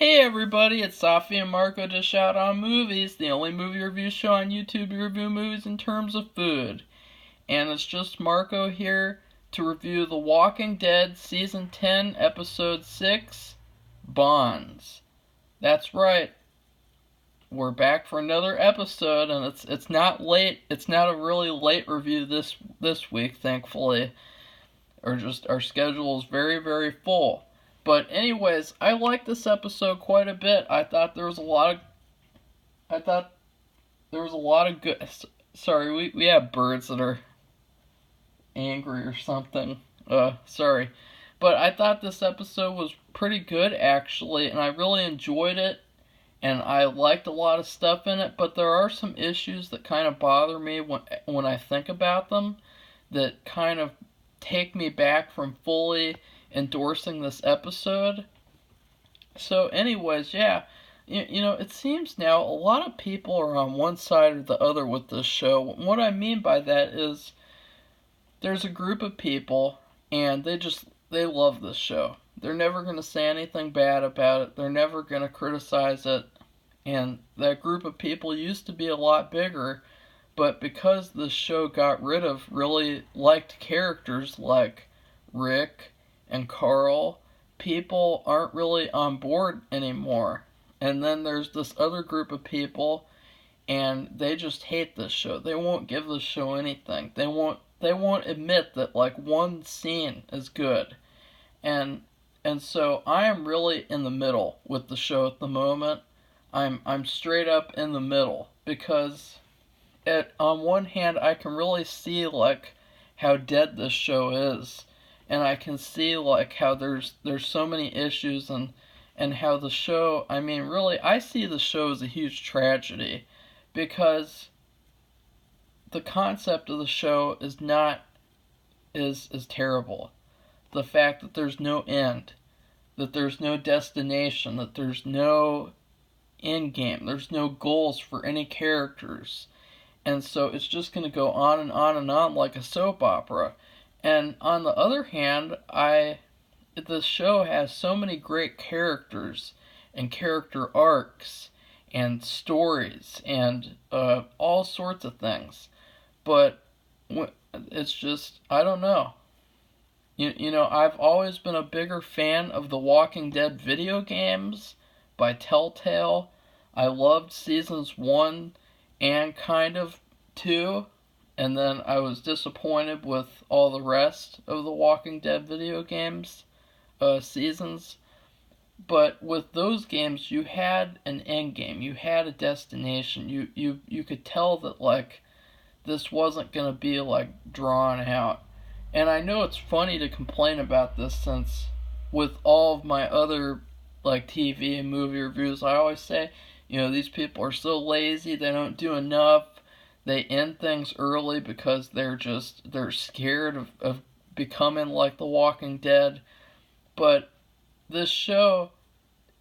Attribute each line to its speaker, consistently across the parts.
Speaker 1: Hey everybody, it's Safi and Marco Dish Out on Movies, the only movie review show on YouTube. We review movies in terms of food. And it's just Marco here to review The Walking Dead Season 10, Episode 6, Bonds. That's right, we're back for another episode, and it's not late. It's not a really late review this week, thankfully. Or just our schedule is very full. But anyways, I like this episode quite a bit. I thought there was a lot of good. Sorry, we have birds that are angry or something. Sorry. But I thought this episode was pretty good actually, and I really enjoyed it, and I liked a lot of stuff in it, but there are some issues that kind of bother me when I think about them, that kind of take me back from fully endorsing this episode. So anyways, yeah, it seems now a lot of people are on one side or the other with this show. What I mean by that is there's a group of people and they love this show. They're never going to say anything bad about it. They're never going to criticize it. And that group of people used to be a lot bigger, but because this show got rid of really liked characters like Rick and Carl, people aren't really on board anymore. And then there's this other group of people, and they just hate this show. They won't give this show anything. They won't admit that like one scene is good. And and so I am really in the middle with the show at the moment. I'm straight up in the middle because on one hand I can really see like how dead this show is, and I can see like how there's so many issues, and how the show, I mean really I see the show as a huge tragedy because the concept of the show is terrible. The fact that there's no end, that there's no destination, that there's no end game, there's no goals for any characters. And so it's just going to go on and on and on like a soap opera. And on the other hand, this show has so many great characters and character arcs and stories and all sorts of things. But it's just, I don't know. I've always been a bigger fan of the Walking Dead video games by Telltale. I loved seasons 1 and kind of 2, and then I was disappointed with all the rest of the Walking Dead video games seasons. But with those games, you had an end game, you had a destination. You could tell that like this wasn't gonna be like drawn out. And I know it's funny to complain about this since with all of my other like TV and movie reviews, I always say, these people are so lazy, they don't do enough. They end things early because they're scared of becoming like The Walking Dead. But this show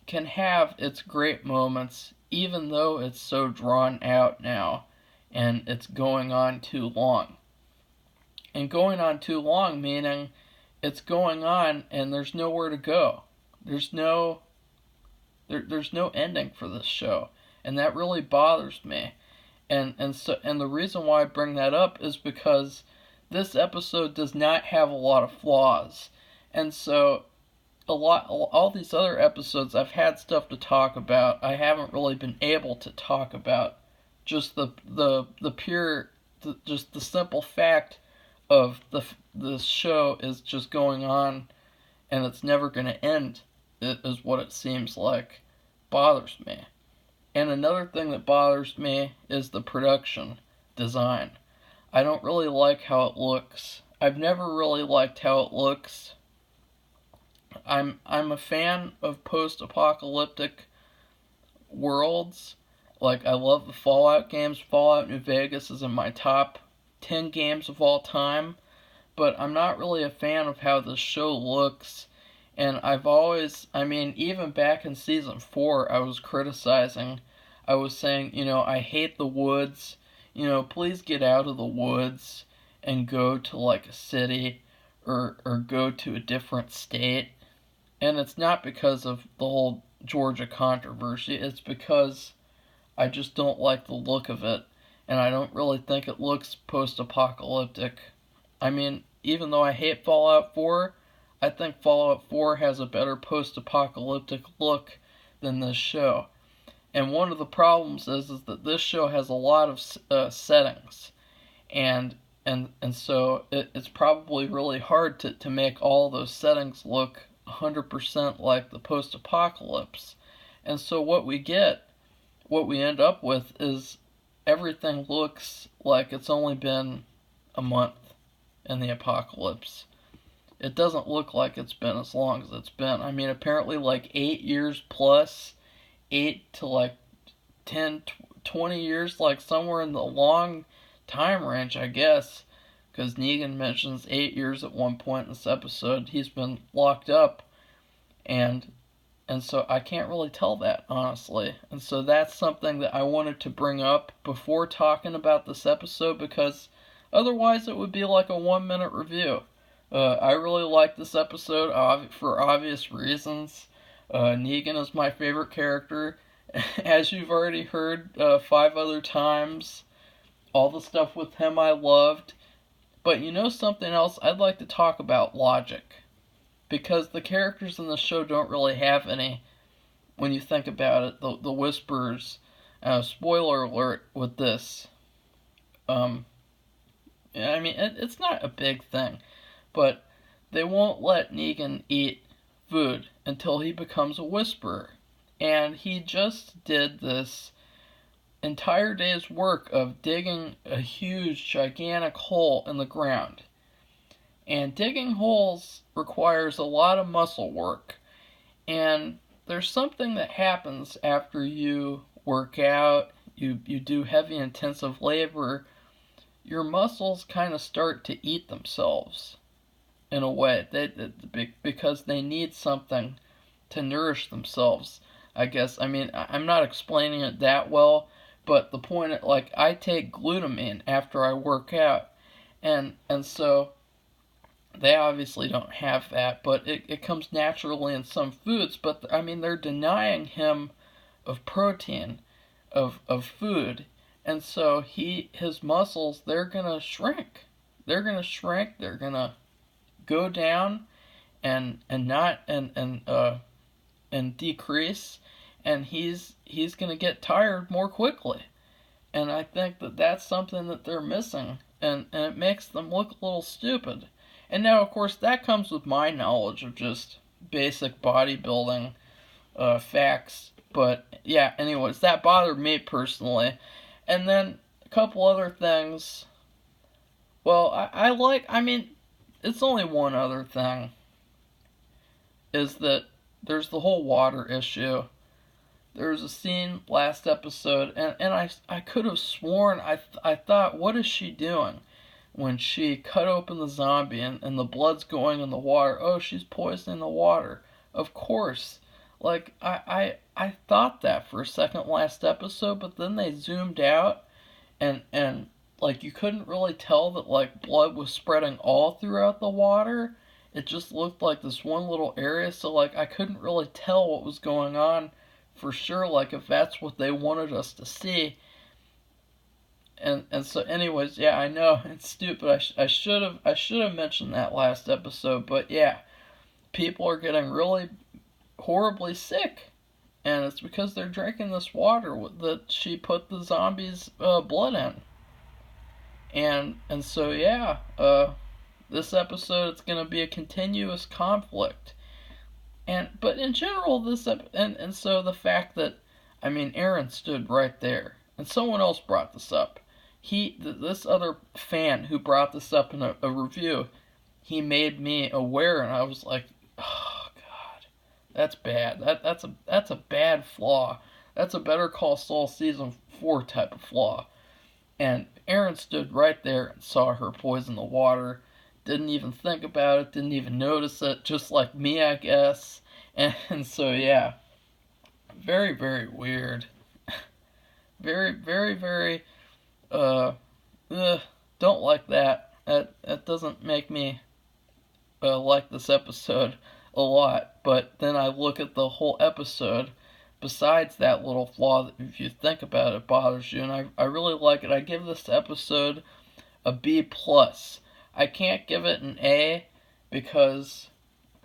Speaker 1: can have its great moments even though it's so drawn out now and it's going on too long. And going on too long meaning it's going on and there's nowhere to go. There's no ending for this show, and that really bothers me. And the reason why I bring that up is because this episode does not have a lot of flaws. And so all these other episodes I've had stuff to talk about. I haven't really been able to talk about just the pure, just the simple fact of the show is just going on and it's never going to end, is what it seems like bothers me. And another thing that bothers me is the production design. I don't really like how it looks. I've never really liked how it looks. I'm a fan of post-apocalyptic worlds. Like I love the Fallout games. Fallout New Vegas is in my top 10 games of all time, but I'm not really a fan of how this show looks. And even back in season 4, I was criticizing. I was saying, I hate the woods. Please get out of the woods and go to like a city or go to a different state. And it's not because of the whole Georgia controversy. It's because I just don't like the look of it, and I don't really think it looks post-apocalyptic. I mean, even though I hate Fallout 4, I think Fallout 4 has a better post-apocalyptic look than this show. And one of the problems is that this show has a lot of settings, and so it's probably really hard to make all those settings look 100% like the post-apocalypse. And so what we end up with is everything looks like it's only been a month in the apocalypse. It doesn't look like it's been as long as it's been. I mean, apparently like 8 years plus, 8 to like 10, 20 years, like somewhere in the long time range, I guess, because Negan mentions 8 years at one point in this episode. He's been locked up, and so I can't really tell that, honestly. And so that's something that I wanted to bring up before talking about this episode, because otherwise it would be like a 1-minute review. I really like this episode for obvious reasons. Negan is my favorite character. As you've already heard 5 other times, all the stuff with him I loved. But you know something else? I'd like to talk about logic. Because the characters in the show don't really have any, when you think about it. The Whisperers, spoiler alert with this. I mean, it's not a big thing. But they won't let Negan eat food until he becomes a Whisperer. And he just did this entire day's work of digging a huge, gigantic hole in the ground. And digging holes requires a lot of muscle work. And there's something that happens after you work out, you do heavy, intensive labor. Your muscles kind of start to eat themselves in a way, because they need something to nourish themselves, I guess. I mean, I'm not explaining it that well, but the point, like, I take glutamine after I work out, and so they obviously don't have that, but it comes naturally in some foods. But I mean, they're denying him of protein, of food, and so his muscles, they're gonna shrink. They're gonna go down and decrease, and he's gonna get tired more quickly. And I think that that's something that they're missing, and it makes them look a little stupid. And now, of course, that comes with my knowledge of just basic bodybuilding facts. But yeah, anyways, that bothered me personally. And then a couple other things. Well, I mean, it's only one other thing. Is that there's the whole water issue. There was a scene last episode, and I could have sworn, I thought, what is she doing? When she cut open the zombie and the blood's going in the water. Oh, she's poisoning the water. Of course. Like, I thought that for a second last episode, but then they zoomed out, and like, you couldn't really tell that, like, blood was spreading all throughout the water. It just looked like this one little area, so, like, I couldn't really tell what was going on for sure, like, if that's what they wanted us to see. And so, anyways, yeah, I know it's stupid. I should have mentioned that last episode, but yeah, people are getting really horribly sick, and it's because they're drinking this water that she put the zombies' blood in. And so, yeah, this episode, it's gonna be a continuous conflict. But in general, and so the fact that, I mean, Aaron stood right there, and someone else brought this up. This other fan who brought this up in a review, he made me aware, and I was like, oh God, that's bad. That's a bad flaw. That's a Better Call Saul season 4 type of flaw. And Aaron stood right there and saw her poison the water. Didn't even think about it. Didn't even notice it. Just like me, I guess. And so, yeah. Very, very weird. Very, very, very, don't like that. That doesn't make me like this episode a lot, but then I look at the whole episode besides that little flaw that if you think about it bothers you, and I really like it. I give this episode a B plus. I can't give it an A because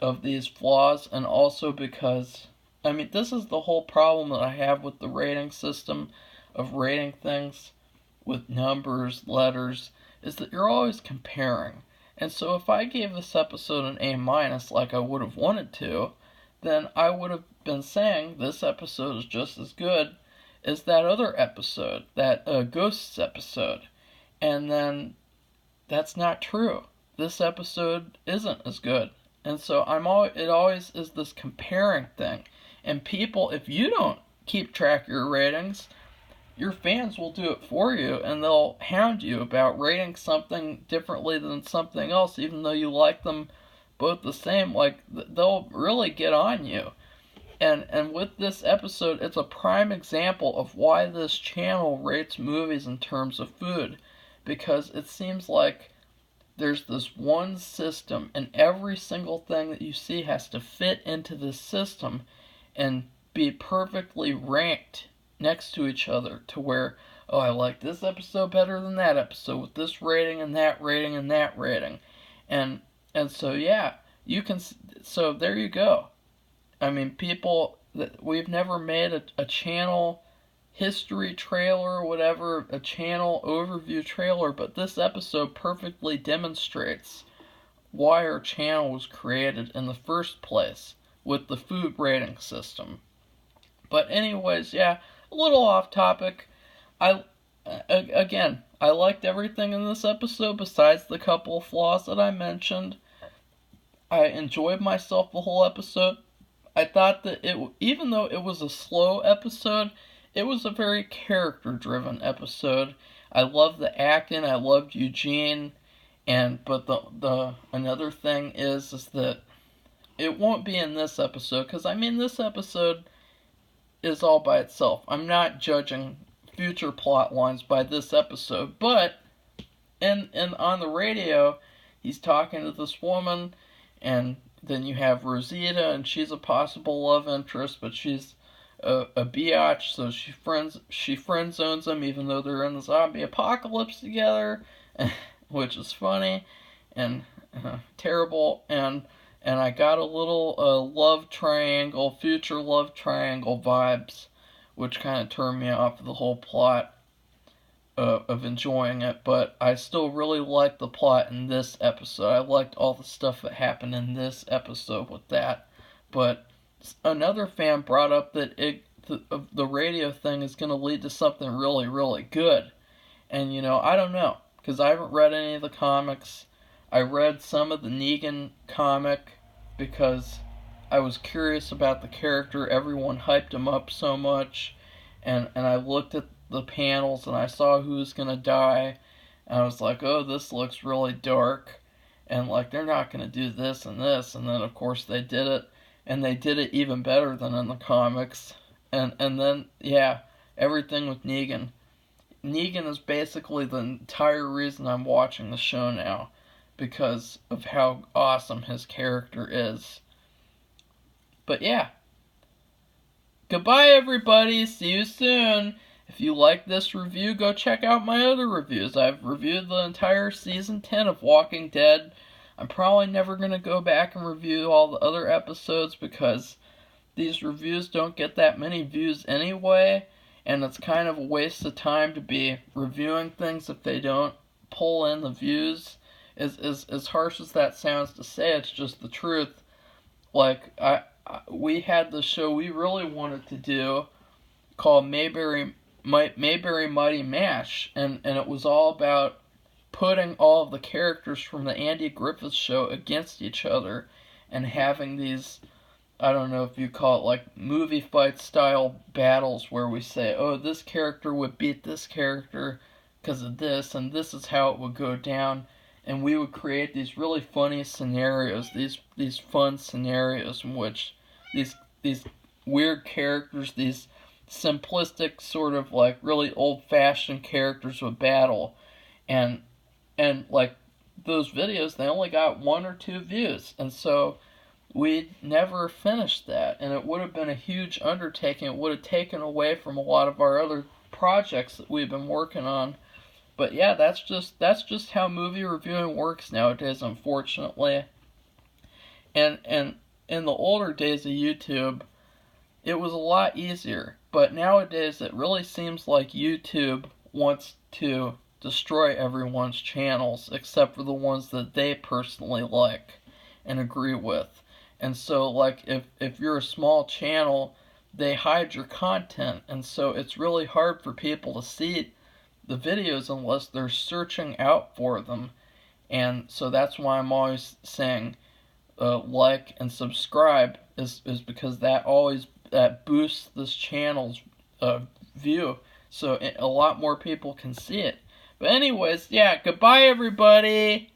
Speaker 1: of these flaws, and also because, I mean, this is the whole problem that I have with the rating system of rating things with numbers, letters, is that you're always comparing. And so if I gave this episode an A minus like I would have wanted to, then I would have been saying this episode is just as good as that other episode, that Ghosts episode. And then that's not true. This episode isn't as good. And so it always is this comparing thing. And people, if you don't keep track of your ratings, your fans will do it for you, and they'll hound you about rating something differently than something else, even though you like them both the same. Like, they'll really get on you. And with this episode, it's a prime example of why this channel rates movies in terms of food, because it seems like there's this one system, and every single thing that you see has to fit into this system and be perfectly ranked next to each other, to where, oh, I like this episode better than that episode with this rating and that rating and that rating. And so, yeah, so there you go. I mean, people, we've never made a channel history trailer or whatever, a channel overview trailer, but this episode perfectly demonstrates why our channel was created in the first place with the food rating system. But anyways, yeah, a little off topic. I liked everything in this episode besides the couple of flaws that I mentioned. I enjoyed myself the whole episode. I thought that even though it was a slow episode, it was a very character-driven episode. I loved the acting. I loved Eugene, but the another thing is that it won't be in this episode, because I mean, this episode is all by itself. I'm not judging future plot lines by this episode, but and on the radio, he's talking to this woman, and then you have Rosita, and she's a possible love interest, but she's a biatch, so she friend zones him, even though they're in the zombie apocalypse together, which is funny and terrible. And I got a little future love triangle vibes, which kind of turned me off of the whole plot of enjoying it. But I still really liked the plot in this episode. I liked all the stuff that happened in this episode with that. But another fan brought up that the radio thing is going to lead to something really, really good. And, I don't know, because I haven't read any of the comics. I read some of the Negan comic because I was curious about the character. Everyone hyped him up so much. And I looked at the panels and I saw who was going to die. And I was like, oh, this looks really dark. And, like, they're not going to do this and this. And then, of course, they did it. And they did it even better than in the comics. And then, yeah, everything with Negan. Negan is basically the entire reason I'm watching the show now, because of how awesome his character is. But yeah. Goodbye, everybody. See you soon. If you like this review, go check out my other reviews. I've reviewed the entire season 10 of Walking Dead. I'm probably never going to go back and review all the other episodes because these reviews don't get that many views anyway, and it's kind of a waste of time to be reviewing things if they don't pull in the views. As harsh as that sounds to say, it's just the truth. Like, we had the show we really wanted to do called Mayberry Mighty Mash, and it was all about putting all of the characters from the Andy Griffith Show against each other and having these, I don't know if you call it like movie fight style battles where we say, oh, this character would beat this character because of this, and this is how it would go down. And we would create these really funny scenarios, these fun scenarios in which these weird characters, these simplistic sort of like really old-fashioned characters would battle. And like those videos, they only got 1 or 2 views. And so we'd never finished that, and it would have been a huge undertaking. It would have taken away from a lot of our other projects that we've been working on. But yeah, that's just how movie reviewing works nowadays, unfortunately. And in the older days of YouTube, it was a lot easier. But nowadays, it really seems like YouTube wants to destroy everyone's channels except for the ones that they personally like and agree with. And so, like, if you're a small channel, they hide your content, and so it's really hard for people to see the videos unless they're searching out for them. And so that's why I'm always saying like and subscribe is because that boosts this channel's view, so a lot more people can see it. But anyways, yeah, goodbye everybody.